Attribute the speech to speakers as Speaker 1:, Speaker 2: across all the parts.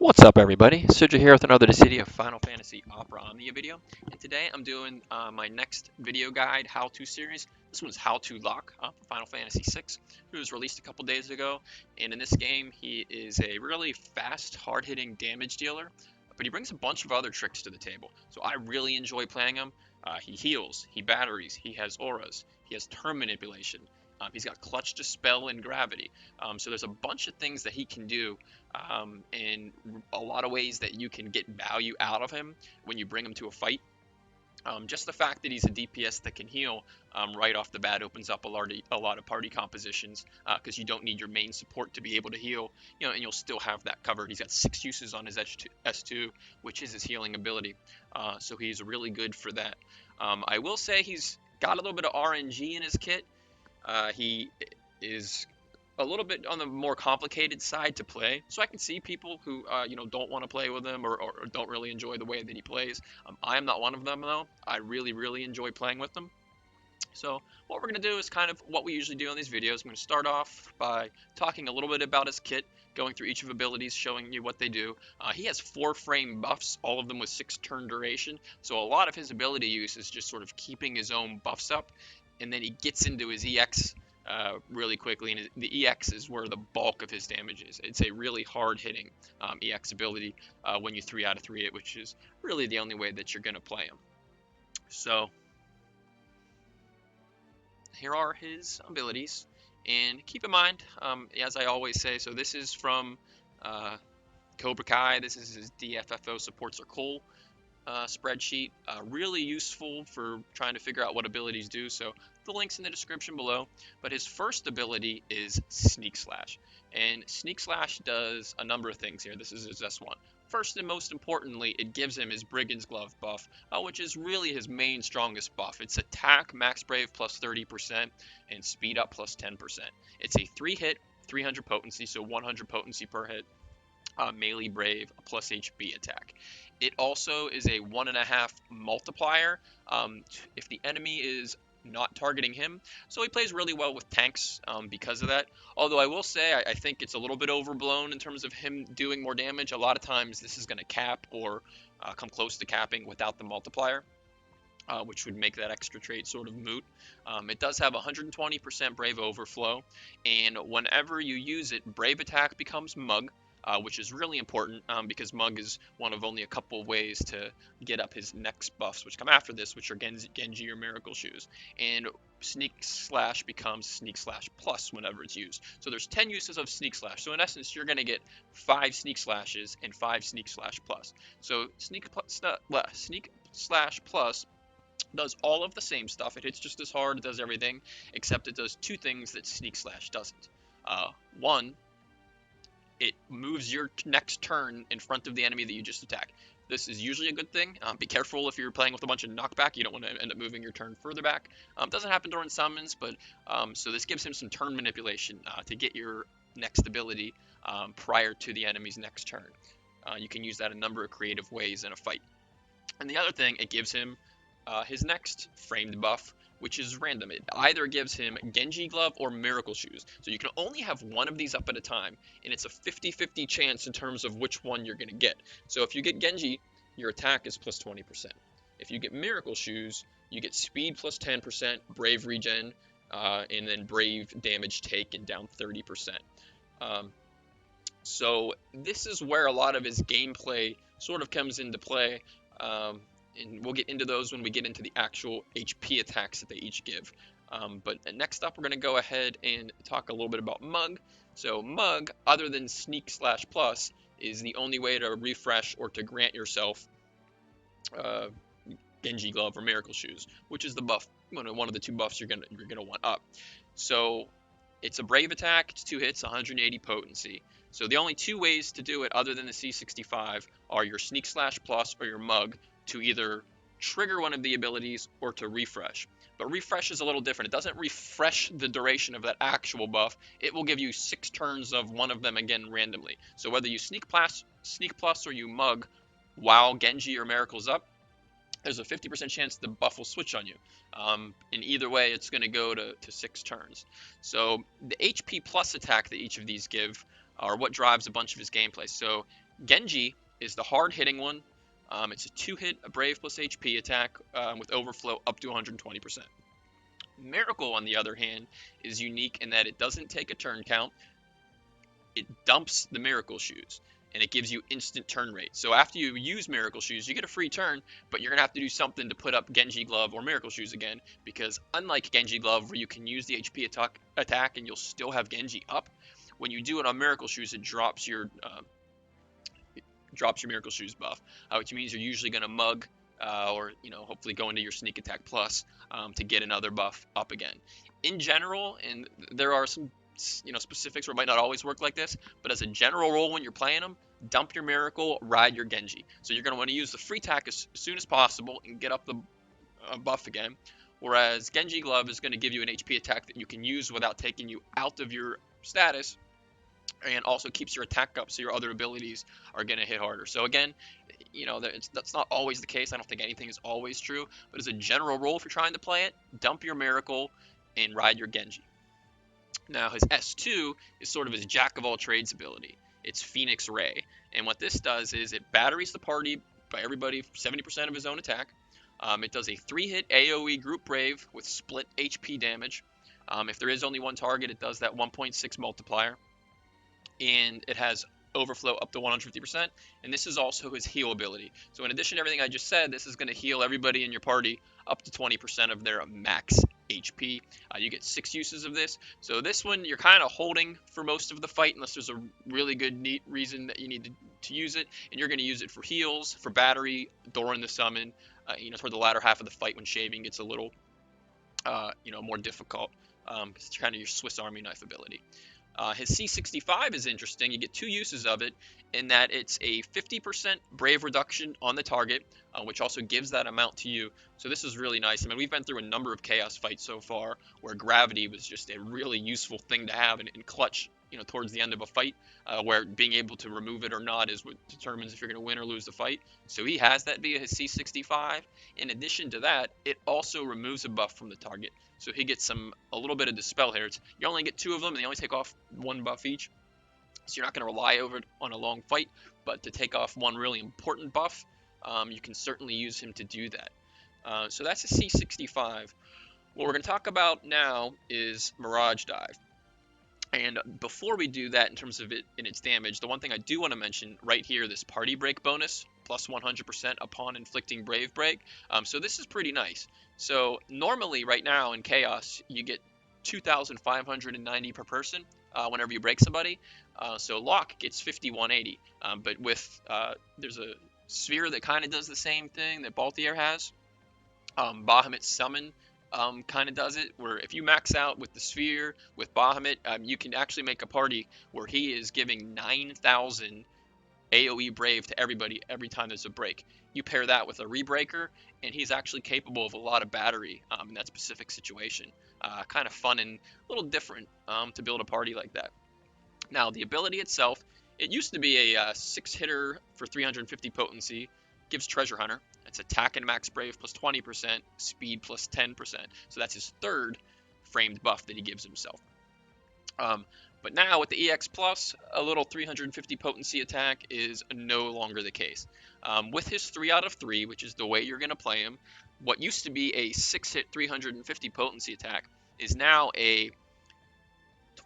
Speaker 1: What's up, everybody? Sergio here with another City of Final Fantasy Opera Omnia video, and today I'm doing my next video guide how-to series. This one's How to Locke for Final Fantasy VI. It was released a couple days ago, and in this game he is a really fast, hard-hitting damage dealer, but he brings a bunch of other tricks to the table. So I really enjoy playing him. He heals, he batteries, he has auras, he has turn manipulation. He's got clutch dispel and gravity. So there's a bunch of things that he can do and a lot of ways that you can get value out of him when you bring him to a fight. Just the fact that he's a DPS that can heal right off the bat opens up a lot of party compositions because you don't need your main support to be able to heal, and you'll still have that covered. He's got 6 uses on his S2, which is his healing ability, so he's really good for that. I will say he's got a little bit of RNG in his kit. He is a little bit on the more complicated side to play. So I can see people who don't want to play with him or don't really enjoy the way that he plays. I am not one of them though. I really enjoy playing with them. So what we're going to do is kind of what we usually do in these videos. I'm going to start off by talking a little bit about his kit, going through each of abilities, showing you what they do. He has 4 frame buffs, all of them with 6 turn duration. So a lot of his ability use is just sort of keeping his own buffs up. And then he gets into his EX really quickly, and the EX is where the bulk of his damage is. It's a really hard-hitting EX ability when you 3 out of 3 it, which is really the only way that you're going to play him. So here are his abilities, and keep in mind, as I always say, so this is from Cobracai. This is his DFFO supports or cool spreadsheet. Really useful for trying to figure out what abilities do. So the link's in the description below. But his first ability is Sneak Slash. And Sneak Slash does a number of things here. This is his S1. First and most importantly, it gives him his Brigand's Glove buff, which is really his main strongest buff. It's attack, max brave plus 30%, and speed up plus 10%. It's a 3-hit, 300 potency, so 100 potency per hit. Melee brave plus HP attack. It also is a 1.5 multiplier if the enemy is not targeting him. So he plays really well with tanks because of that. Although I will say I think it's a little bit overblown in terms of him doing more damage. A lot of times this is going to cap or come close to capping without the multiplier. Which would make that extra trait sort of moot. It does have 120% Brave Overflow, and whenever you use it, Brave Attack becomes Mug, which is really important because Mug is one of only a couple of ways to get up his next buffs, which come after this, which are Genji or Miracle Shoes. And Sneak Slash becomes Sneak Slash Plus whenever it's used. So there's 10 uses of Sneak Slash. So in essence, you're going to get 5 Sneak Slashes and 5 Sneak Slash Plus. So Sneak Slash Plus does all of the same stuff. It hits just as hard, it does everything, except it does 2 things that Sneak Slash doesn't. One, it moves your next turn in front of the enemy that you just attacked. This is usually a good thing. Be careful if you're playing with a bunch of knockback. You don't want to end up moving your turn further back. Doesn't happen during summons, but so this gives him some turn manipulation to get your next ability prior to the enemy's next turn. You can use that a number of creative ways in a fight. And the other thing, it gives him his next framed buff, which is random. It either gives him Genji Glove or Miracle Shoes. So you can only have one of these up at a time, and it's a 50-50 chance in terms of which one you're going to get. So if you get Genji, your attack is plus 20%. If you get Miracle Shoes, you get speed plus 10%, Brave regen, and then Brave damage taken down 30%. So this is where a lot of his gameplay sort of comes into play. And we'll get into those when we get into the actual HP attacks that they each give. But next up, we're going to go ahead and talk a little bit about Mug. So Mug, other than Sneak Slash Plus, is the only way to refresh or to grant yourself Genji Glove or Miracle Shoes, which is the buff, one of the 2 buffs you're gonna want up. So it's a Brave attack, it's 2 hits, 180 potency. So the only 2 ways to do it other than the C65 are your Sneak Slash Plus or your Mug, to either trigger one of the abilities or to refresh. But refresh is a little different. It doesn't refresh the duration of that actual buff. It will give you 6 turns of one of them again randomly. So whether you Sneak Plus or you Mug while Genji or Miracle's up, there's a 50% chance the buff will switch on you. In either way, it's going to go to 6 turns. So the HP plus attack that each of these give are what drives a bunch of his gameplay. So Genji is the hard-hitting one. It's a 2-hit, a Brave plus HP attack with overflow up to 120%. Miracle, on the other hand, is unique in that it doesn't take a turn count. It dumps the Miracle Shoes, and it gives you instant turn rate. So after you use Miracle Shoes, you get a free turn, but you're going to have to do something to put up Genji Glove or Miracle Shoes again, because unlike Genji Glove, where you can use the HP attack and you'll still have Genji up, when you do it on Miracle Shoes, it drops your Miracle Shoes buff, which means you're usually going to mug or hopefully go into your Sneak Attack Plus to get another buff up again. In general, and there are some specifics where it might not always work like this, but as a general rule when you're playing them, dump your Miracle, ride your Genji. So you're going to want to use the free attack as soon as possible and get up the buff again. Whereas Genji Glove is going to give you an HP attack that you can use without taking you out of your status, and also keeps your attack up, so your other abilities are going to hit harder. So again, that's not always the case. I don't think anything is always true, but as a general rule, if you're trying to play it, dump your Miracle and ride your Genji. Now his S2 is sort of his jack of all trades ability. It's Phoenix Ray, and what this does is it batteries the party by everybody 70% of his own attack. It does a 3-hit AoE group Brave with split HP damage. If there is only one target, it does that 1.6 multiplier. And it has overflow up to 150%, and this is also his heal ability. So in addition to everything I just said, this is going to heal everybody in your party up to 20% of their max HP. You get 6 uses of this. So this one you're kind of holding for most of the fight unless there's a really good neat reason that you need to use it, and you're going to use it for heals, for battery, during the summon, toward the latter half of the fight when shaving gets a little more difficult. It's kind of your Swiss Army knife ability. His C65 is interesting. You get 2 uses of it in that it's a 50% Brave reduction on the target, which also gives that amount to you. So this is really nice. I mean, we've been through a number of Chaos fights so far where gravity was just a really useful thing to have in clutch, towards the end of a fight, where being able to remove it or not is what determines if you're going to win or lose the fight. So he has that via his C65. In addition to that, it also removes a buff from the target. So he gets a little bit of Dispel here. You only get 2 of them, and they only take off 1 buff each. So you're not going to rely over it on a long fight, but to take off one really important buff, you can certainly use him to do that. So that's a C65. What we're going to talk about now is Mirage Dive. And before we do that in terms of it and its damage, the one thing I do want to mention right here, this Party Break bonus, plus 100% upon inflicting Brave Break. So this is pretty nice. So normally right now in Chaos, you get 2,590 per person whenever you break somebody. So Locke gets 5,180. But with there's a sphere that kind of does the same thing that Balthier has. Bahamut's Summon kind of does it, where if you max out with the sphere with Bahamut, you can actually make a party where he is giving 9,000 AoE Brave to everybody every time there's a break. You pair that with a Rebreaker, and he's actually capable of a lot of battery in that specific situation. Kind of fun and a little different to build a party like that. Now, the ability itself, it used to be a 6-hitter for 350 potency, gives Treasure Hunter. It's attack and max Brave plus 20%, speed plus 10%. So that's his 3rd framed buff that he gives himself. But now with the EX Plus, a little 350 potency attack is no longer the case. With his 3 out of 3, which is the way you're going to play him, what used to be a 6-hit 350 potency attack is now a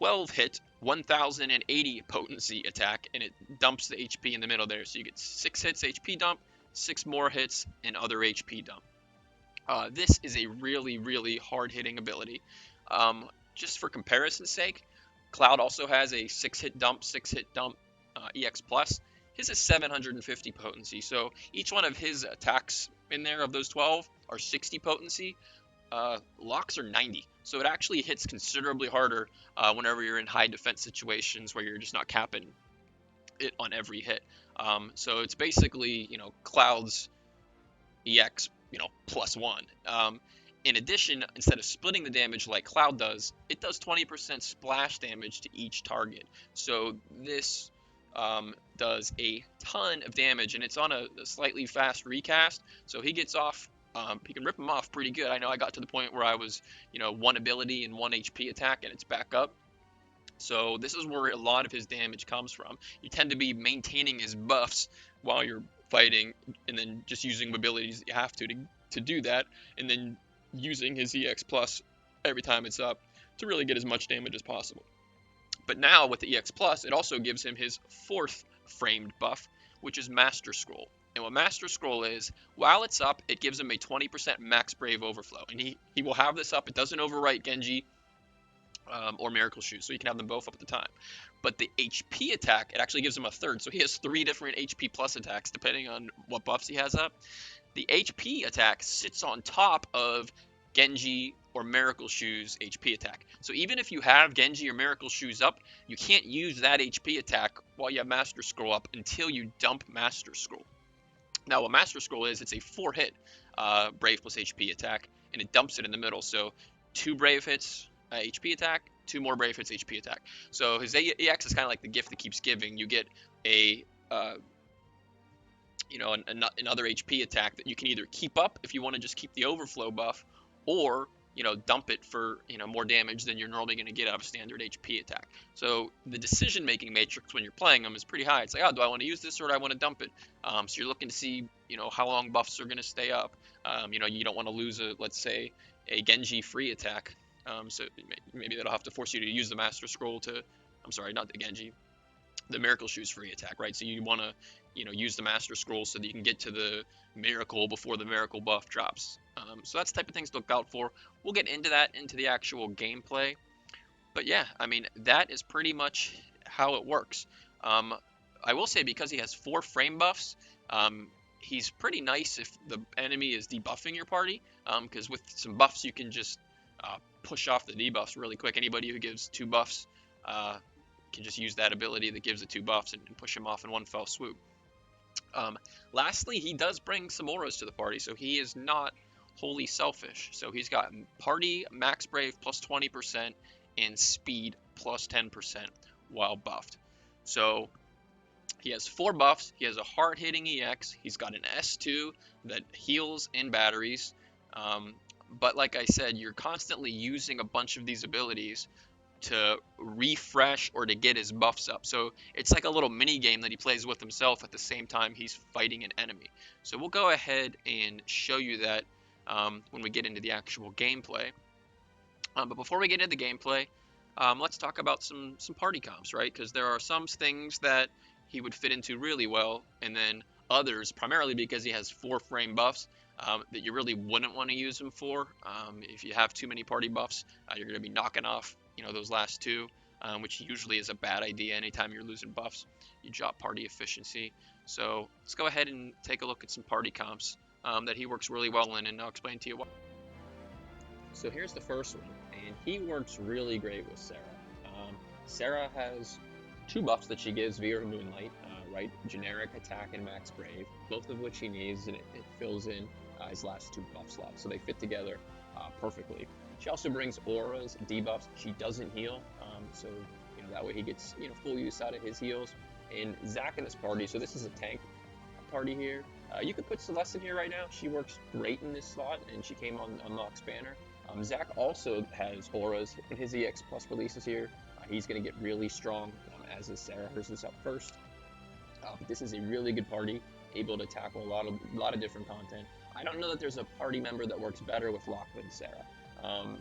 Speaker 1: 12-hit 1080 potency attack, and it dumps the HP in the middle there. So you get 6 hits HP dump, 6 more hits, and other HP dump. This is a really, really hard-hitting ability. Just for comparison's sake, Cloud also has a 6-hit dump, 6-hit dump EX Plus. His is 750 potency, so each one of his attacks in there of those 12 are 60 potency. Locks are 90, so it actually hits considerably harder whenever you're in high defense situations where you're just not capping it on every hit. So it's basically, Cloud's EX, plus 1. In addition, instead of splitting the damage like Cloud does, it does 20% splash damage to each target. So this does a ton of damage, and it's on a slightly fast recast. So he gets off, he can rip him off pretty good. I know I got to the point where I was, 1 ability and 1 HP attack, and it's back up. So this is where a lot of his damage comes from. You tend to be maintaining his buffs while you're fighting, and then just using abilities that you have to do that, and then using his EX plus every time it's up to really get as much damage as possible. But now with the EX plus, it also gives him his fourth framed buff, which is Master Scroll. And what Master Scroll is, while it's up, it gives him a 20% max Brave overflow. And he will have this up. It doesn't overwrite Genji or Miracle Shoes, so you can have them both up at the time. But the HP attack, it actually gives him a third. So he has 3 different HP plus attacks depending on what buffs he has up. The HP attack sits on top of Genji or Miracle Shoes HP attack. So even if you have Genji or Miracle Shoes up, you can't use that HP attack while you have Master Scroll up until you dump Master Scroll. Now what Master Scroll is, it's a 4-hit Brave plus HP attack, and it dumps it in the middle. So 2 Brave hits HP attack, 2 more Brave hits HP attack. So his EX is kind of like the gift that keeps giving. You get a another HP attack that you can either keep up if you want to just keep the overflow buff, or dump it for more damage than you're normally going to get out of a standard HP attack. So the decision making matrix when you're playing them is pretty high. It's like, oh, do I want to use this or do I want to dump it? So you're looking to see how long buffs are going to stay up. You don't want to lose let's say a Genji free attack. So maybe that'll have to force you to use the Master Scroll to, I'm sorry, not the Genji, the Miracle Shoes free attack, right? So you want to use the Master Scroll so that you can get to the Miracle before the Miracle buff drops. So that's the type of things to look out for. We'll get into that into the actual gameplay. But yeah, I mean, that is pretty much how it works. I will say, because he has 4 frame buffs, he's pretty nice if the enemy is debuffing your party, because with some buffs you can just push off the debuffs really quick. Anybody who gives 2 buffs can just use that ability that gives the 2 buffs and push him off in one fell swoop. Lastly, he does bring some auras to the party, so he is not wholly selfish. So he's got party max Brave plus 20% and speed plus 10% while buffed. So he has 4 buffs. He has a hard-hitting EX. He's got an S2 that heals in batteries. But like I said, you're constantly using a bunch of these abilities to refresh or to get his buffs up. So it's like a little mini game that he plays with himself at the same time he's fighting an enemy. So we'll go ahead and show you that when we get into the actual gameplay. But before we get into the gameplay, let's talk about some party comps, right? Because there are some things that he would fit into really well, and then others, primarily because he has 4 frame buffs, that you really wouldn't want to use him for. If you have too many party buffs, you're going to be knocking off those last 2, which usually is a bad idea. Anytime you're losing buffs, you drop party efficiency. So let's go ahead and take a look at some party comps that he works really well in, and I'll explain to you why. So here's the first one, and he works really great with Sarah. Sarah has 2 buffs that she gives via her Moonlight, right? Generic attack and max Brave, both of which he needs, and it fills in his last 2 buff slots, so they fit together perfectly. She also brings auras, debuffs. She doesn't heal, so that way he gets full use out of his heals. And Zach in this party, so this is a tank party here. You could put Celeste in here right now. She works great in this slot, and she came on Locke's banner. Zach also has auras in his EX plus releases here. He's going to get really strong, as is Sarah. Hers is up first. But this is a really good party, able to tackle a lot of different content. I don't know that there's a party member that works better with Locke than Sarah.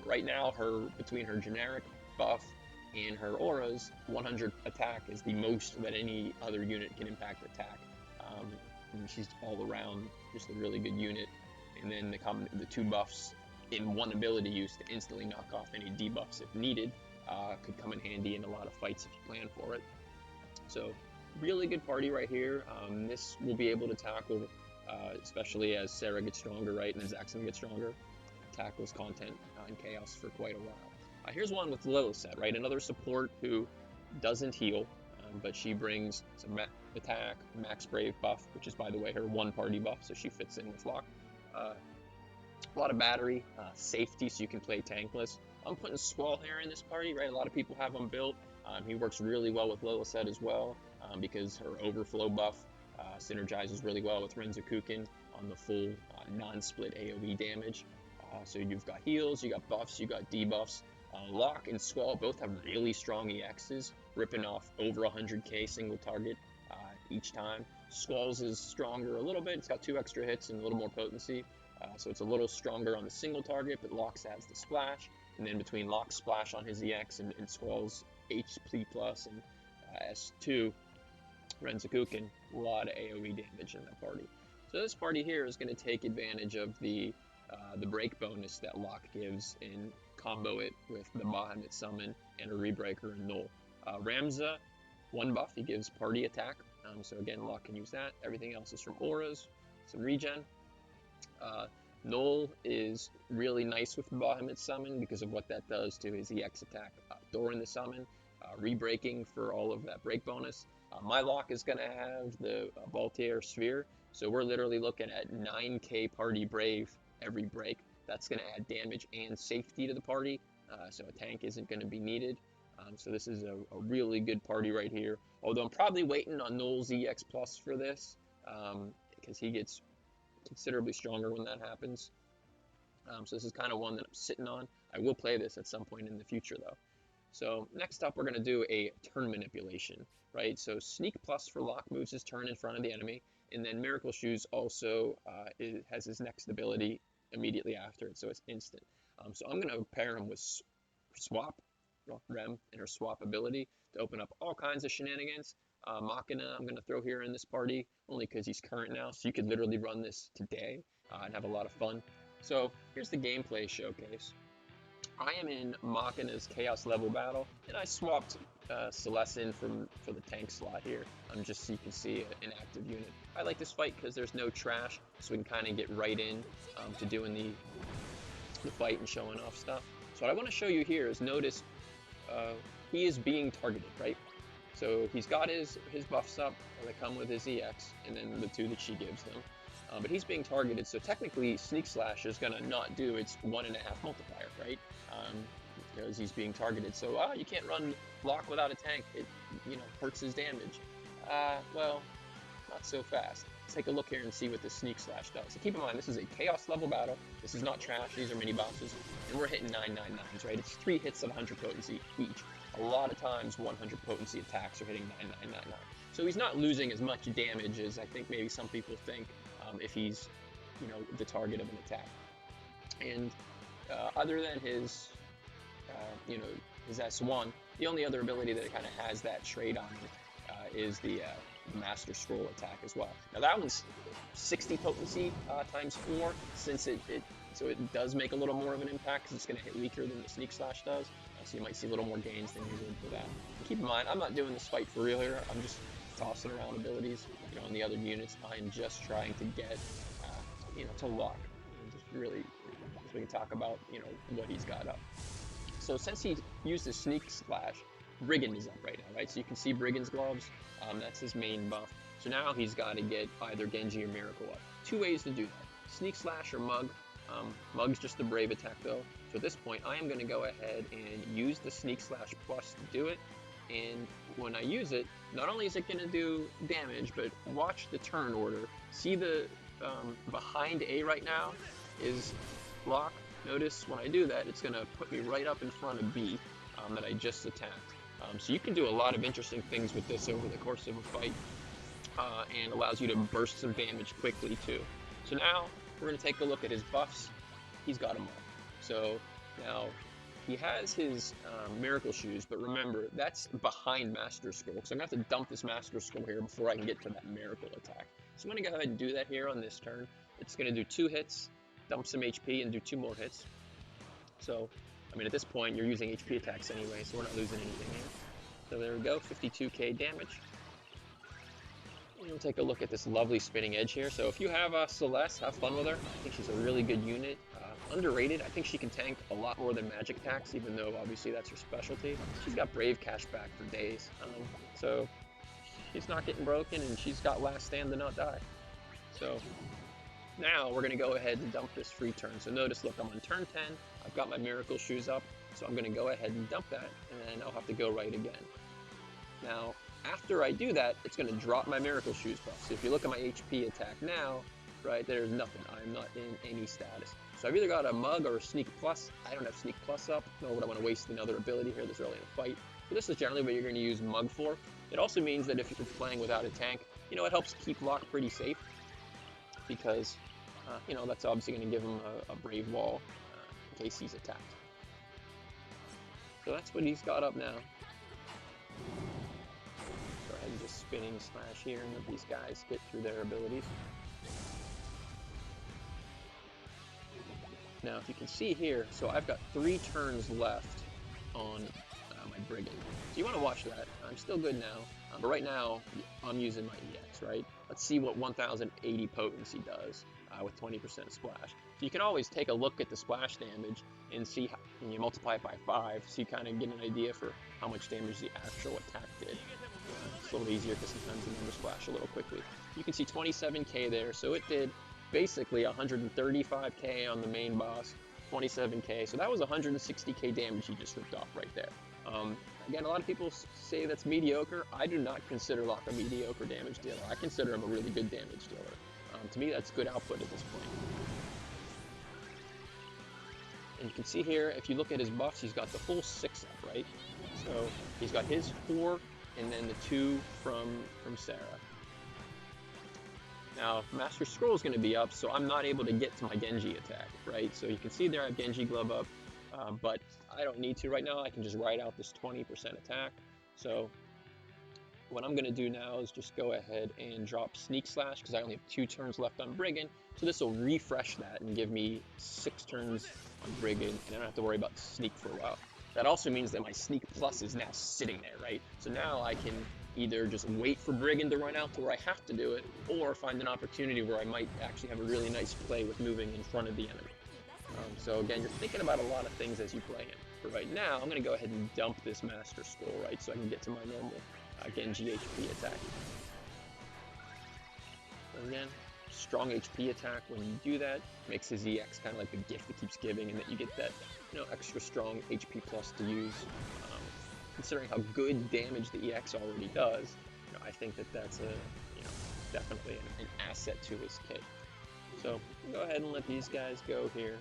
Speaker 1: Right now, between her generic buff and her auras, 100 attack is the most that any other unit can impact attack. And she's all around just a really good unit. And then the 2 buffs in one ability use to instantly knock off any debuffs if needed could come in handy in a lot of fights if you plan for it. So really good party right here. This will be able to tackle, especially as Sarah gets stronger, right, and as Zaxxon gets stronger, tackles content in Chaos for quite a while. Here's one with Lilith, right, another support who doesn't heal, but she brings some attack, max Brave buff, which is, by the way, her 1 party buff, so she fits in with Locke. A lot of battery, safety, so you can play tankless. I'm putting Squall here in this party, right? A lot of people have him built. He works really well with Lilith as well, because her overflow buff synergizes really well with Renzokuken on the full non-split AoE damage. So you've got heals, you got buffs, you got debuffs. Locke and Squall both have really strong EXs, ripping off over 100k single target each time. Squall's is stronger a little bit. It's got 2 extra hits and a little more potency, so it's a little stronger on the single target, but Locke's has the splash. And then between Locke's splash on his EX and Squall's HP plus and S2, Renzakuken, a lot of AoE damage in that party. So this party here is going to take advantage of the break bonus that Locke gives and combo it with the Bahamut Summon and a Rebreaker and Null. Ramza, 1 buff, he gives party attack, so again Locke can use that. Everything else is from auras, some regen. Null is really nice with Bahamut Summon because of what that does to his EX attack during the summon, rebreaking for all of that break bonus. My Locke is going to have the Baltier Sphere, so we're literally looking at 9k party brave every break. That's going to add damage and safety to the party, so a tank isn't going to be needed. So this is a really good party right here, although I'm probably waiting on Null's EX Plus for this, because he gets considerably stronger when that happens. So this is kind of one that I'm sitting on. I will play this at some point in the future though. So next up we're going to do a turn manipulation, right? So Sneak Plus for Locke moves his turn in front of the enemy, and then Miracle Shoes also has his next ability immediately after it, so it's instant. So I'm going to pair him with Swap, Rem, and her Swap ability to open up all kinds of shenanigans. Machina I'm going to throw here in this party, only because he's current now, so you could literally run this today and have a lot of fun. So here's the gameplay showcase. I am in Machina's Chaos level battle, and I swapped Celeste in for the tank slot here, just so you can see an active unit. I like this fight because there's no trash, so we can kind of get right in to doing the fight and showing off stuff. So what I want to show you here is, notice he is being targeted, right? So he's got his buffs up that come with his EX, and then the 2 that she gives him. But he's being targeted, so technically Sneak Slash is going to not do its 1.5 multiplier, right? Because he's being targeted. So you can't run Locke without a tank. It hurts his damage. Well, not so fast. Let's take a look here and see what the Sneak Slash does. So keep in mind, this is a Chaos level battle. This is not trash. These are mini bosses, and we're hitting 999s, right? It's 3 hits of 100 potency each. A lot of times 100 potency attacks are hitting 9999. So he's not losing as much damage as I think maybe some people think if he's, the target of an attack. And other than his, his S1, the only other ability that kind of has that trait on it is the Master Scroll attack as well. Now that one's 60 potency times 4, since so it does make a little more of an impact because it's going to hit weaker than the Sneak Slash does. So you might see a little more gains than you would for that. And keep in mind, I'm not doing this fight for real here. I'm just tossing around abilities, on the other units. I'm just trying to get, to Locke. And just really, so we can talk about, what he's got up. So since he used his Sneak Slash, Brigand is up right now, right? So you can see Brigand's gloves. That's his main buff. So now he's got to get either Genji or Miracle up. 2 ways to do that: Sneak Slash or Mug. Mug's just a brave attack though. So at this point, I am going to go ahead and use the Sneak Slash Plus to do it. And when I use it, not only is it going to do damage, but watch the turn order. See the behind A right now is Locke. Notice when I do that, it's going to put me right up in front of B that I just attacked. So you can do a lot of interesting things with this over the course of a fight, and allows you to burst some damage quickly too. So now we're going to take a look at his buffs. He's got them all. So now he has his Miracle Shoes, but remember, that's behind Master Scroll. So I'm going to have to dump this Master Scroll here before I can get to that Miracle attack. So I'm going to go ahead and do that here on this turn. It's going to do 2 hits, dump some HP, and do 2 more hits. So, at this point, you're using HP attacks anyway, so we're not losing anything here. So there we go, 52k damage. And we'll take a look at this lovely spinning edge here. So if you have Celeste, have fun with her. I think she's a really good unit. Underrated. I think she can tank a lot more than magic attacks, even though obviously that's her specialty. She's got Brave cashback for days. So she's not getting broken, and she's got Last Stand to not die. So now we're going to go ahead and dump this free turn. So notice, look, I'm on turn 10. I've got my Miracle Shoes up. So I'm going to go ahead and dump that, and then I'll have to go right again. Now, after I do that, it's going to drop my Miracle Shoes buff. So if you look at my HP attack now, right? There's nothing. I'm not in any status. So I've either got a mug or a sneak plus. I don't have sneak plus up, nor would I want to waste another ability here this early in the fight. So this is generally what you're going to use mug for. It also means that if you're playing without a tank, you know, it helps keep Locke pretty safe, because, you know, that's obviously going to give him a brave wall in case he's attacked. So that's what he's got up now. Go ahead and just spinning slash here and let these guys get through their abilities. Now, if you can see here, so I've got 3 turns left on my Brigand. So you want to watch that. I'm still good now, but right now I'm using my EX, right? Let's see what 1080 potency does with 20% splash. So you can always take a look at the splash damage and see how, and you multiply it by 5, so you kind of get an idea for how much damage the actual attack did. It's a little easier because sometimes the numbers flash a little quickly. You can see 27k there, so it did basically 135k on the main boss, 27k, so that was 160k damage he just ripped off right there. Again, a lot of people say that's mediocre. I do not consider Locke a mediocre damage dealer. I consider him a really good damage dealer. To me, that's good output at this point. And you can see here, if you look at his buffs, he's got the full 6 up, right? So he's got his 4 and then the 2 from Sarah. Now, Master Scroll is going to be up, so I'm not able to get to my Genji attack, right? So you can see there I have Genji Glove up, but I don't need to right now. I can just write out this 20% attack. So what I'm going to do now is just go ahead and drop Sneak Slash, because I only have 2 turns left on Brigand. So this will refresh that and give me 6 turns on Brigand, and I don't have to worry about Sneak for a while. That also means that my Sneak Plus is now sitting there, right? So now I can either just wait for Brigand to run out to where I have to do it, or find an opportunity where I might actually have a really nice play with moving in front of the enemy. So again, you're thinking about a lot of things as you play it. But right now, I'm going to go ahead and dump this Master Scroll, right, so I can get to my normal Genji HP attack. So again, strong HP attack. When you do that, makes his EX kind of like the gift that keeps giving, and that you get that, you know, extra strong HP plus to use. Considering how good damage the EX already does, you know, I think that that's a, you know, definitely an asset to his kit. So go ahead and let these guys go here.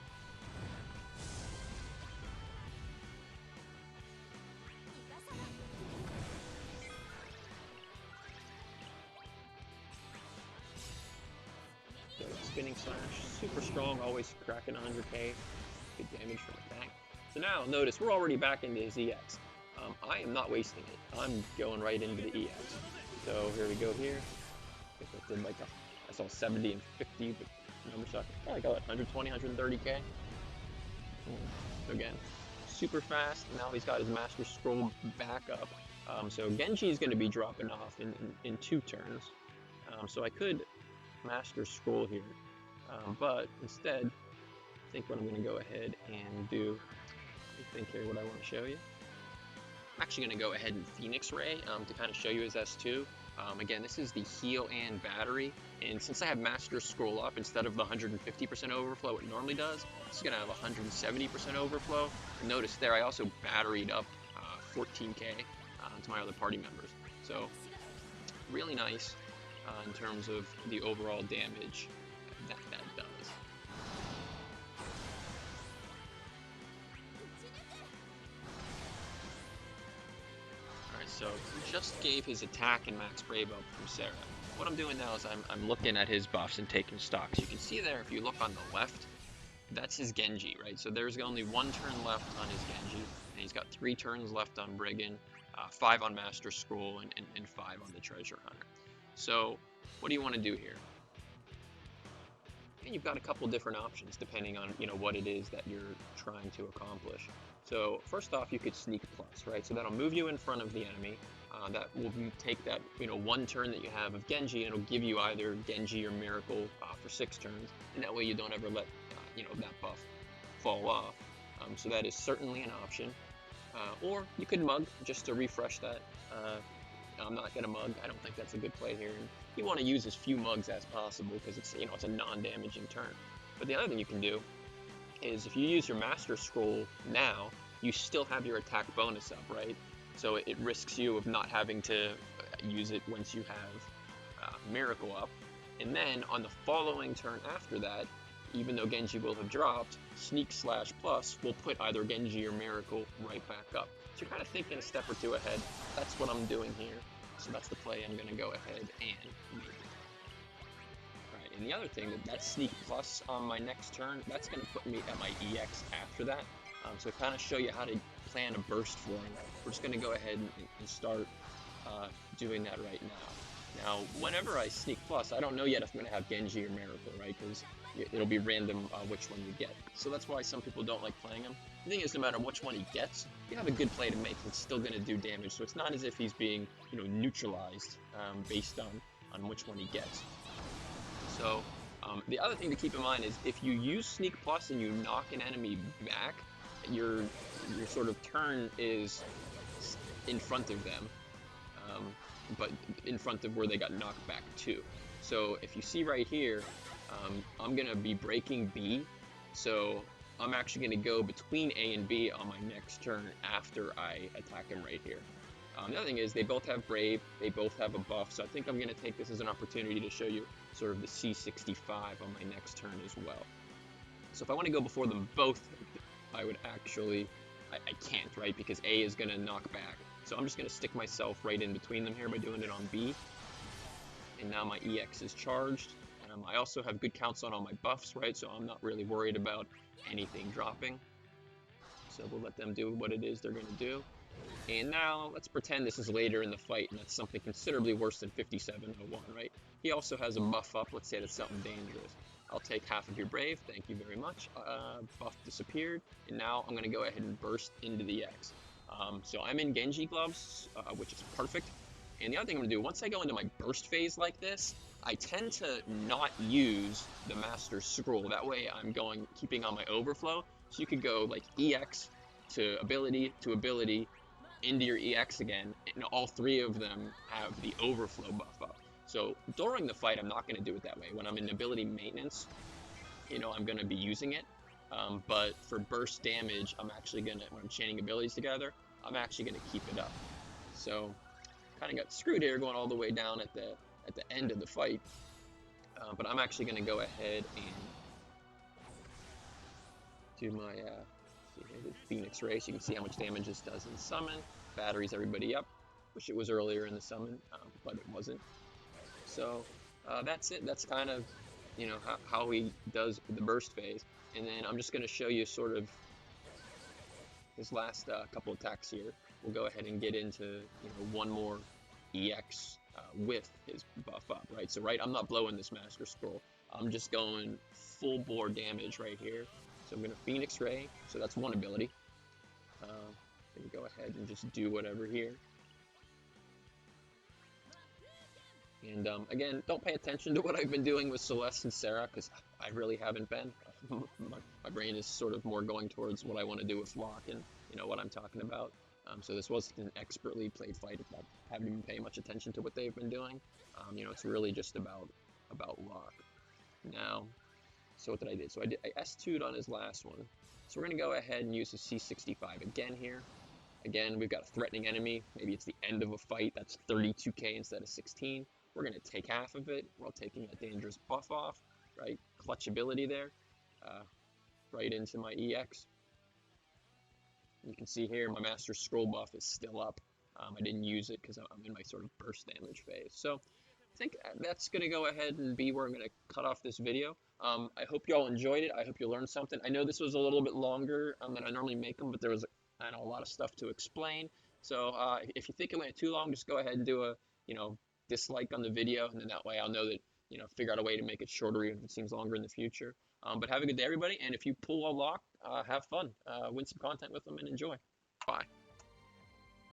Speaker 1: So spinning slash, super strong, always cracking 100k, good damage from attack. So now notice we're already back into his EX. I am not wasting it. I'm going right into the EX. So here we go here. I think that did like I saw 70 and 50, but numbers suck. Oh, I got 120, 130k. So again, super fast. Now he's got his Master Scroll back up. So Genji is going to be dropping off in 2 turns. So I could Master Scroll here, but instead, I think what I'm going to go ahead and do. Let me think here what I want to show you. I'm actually going to go ahead and Phoenix Ray to kind of show you his S2. Again, this is the heal and battery, and since I have Master Scroll up, instead of the 150% overflow it normally does, it's going to have 170% overflow. And notice there I also batteried up 14k to my other party members. So really nice in terms of the overall damage that does. So he just gave his attack and max brave up from Sarah. What I'm doing now is I'm looking at his buffs and taking stock. So you can see there, if you look on the left, that's his Genji, right? So there's only 1 turn left on his Genji, and he's got 3 turns left on Brigand, 5 on Master Scroll, and 5 on the Treasure Hunter. So what do you want to do here? And you've got a couple different options depending on, you know, what it is that you're trying to accomplish. So first off, you could Sneak Plus, right? So that'll move you in front of the enemy. That will take that, you know, 1 turn that you have of Genji, and it'll give you either Genji or Miracle for 6 turns, and that way you don't ever let, you know, that buff fall off. So that is certainly an option. Or you could Mug just to refresh that. I'm not gonna Mug. I don't think that's a good play here. And you want to use as few Mugs as possible because it's, you know, it's a non-damaging turn. But the other thing you can do is if you use your Master Scroll now, you still have your attack bonus up, right? So it risks you of not having to use it once you have Miracle up. And then on the following turn after that, even though Genji will have dropped, Sneak/Plus will put either Genji or Miracle right back up. So you're kind of thinking a step or two ahead. That's what I'm doing here. So that's the play I'm going to go ahead and make. Alright, and the other thing, that Sneak Plus on my next turn, that's going to put me at my EX after that. So to kind of show you how to plan a burst for him, we're just going to go ahead and start doing that right now. Now, whenever I Sneak Plus, I don't know yet if I'm going to have Genji or Miracle, right? Because it'll be random which one you get. So that's why some people don't like playing him. The thing is, no matter which one he gets, you have a good play to make. It's still going to do damage. So it's not as if he's being, neutralized based on which one he gets. So the other thing to keep in mind is if you use Sneak Plus and you knock an enemy back, your sort of turn is in front of them, but in front of where they got knocked back to. So if you see right here, I'm going to be breaking B, so I'm actually going to go between A and B on my next turn after I attack him right here. The other thing is they both have Brave, they both have a buff, so I think I'm going to take this as an opportunity to show you sort of the C65 on my next turn as well. So if I want to go before them both, I would actually, I can't, right, because A is going to knock back. So I'm just going to stick myself right in between them here by doing it on B. And now my EX is charged. I also have good counts on all my buffs, right, so I'm not really worried about anything dropping. So we'll let them do what it is they're going to do. And now let's pretend this is later in the fight, and that's something considerably worse than 5701, right? He also has a buff up. Let's say that's something dangerous. I'll take half of your Brave. Thank you very much. Buff disappeared, and now I'm going to go ahead and burst into the X. So I'm in Genji gloves, which is perfect. And the other thing I'm going to do, once I go into my burst phase like this, I tend to not use the Master Scroll. That way I'm keeping on my overflow. So you could go like EX to ability, into your EX again, and all three of them have the overflow buff up. So during the fight, I'm not going to do it that way. When I'm in ability maintenance, I'm going to be using it. But for burst damage, I'm actually going to, when I'm chaining abilities together, I'm actually going to keep it up. So kind of got screwed here going all the way down at the end of the fight. But I'm actually going to go ahead and do my Phoenix Ray, so you can see how much damage this does in summon. Batteries everybody up. Wish it was earlier in the summon, but it wasn't. So that's it. That's kind of how he does the burst phase. And then I'm just going to show you sort of his last couple attacks here. We'll go ahead and get into one more EX with his buff up, right? So I'm not blowing this Master Scroll. I'm just going full bore damage right here. So I'm going to Phoenix Ray, so that's one ability. Then go ahead and just do whatever here. And again, don't pay attention to what I've been doing with Celeste and Sarah, because I really haven't been. My brain is sort of more going towards what I want to do with Locke and what I'm talking about. So this wasn't an expertly played fight. I haven't even paid much attention to what they've been doing. It's really just about Locke. Now, so what did I do? So I S2'd on his last one. So we're going to go ahead and use his C65 again here. Again, we've got a threatening enemy. Maybe it's the end of a fight. That's 32k instead of 16. We're going to take half of it while taking that dangerous buff off, right? Clutch ability there, right into my EX. You can see here my Master Scroll buff is still up. I didn't use it because I'm in my sort of burst damage phase. So I think that's going to go ahead and be where I'm going to cut off this video. I hope you all enjoyed it. I hope you learned something. I know this was a little bit longer than I normally make them, but there was a lot of stuff to explain. So if you think it went too long, just go ahead and do a dislike on the video, and then that way I'll know that figure out a way to make it shorter even if it seems longer in the future. But have a good day, everybody, and if you pull a Locke, have fun, win some content with them, and enjoy. Bye.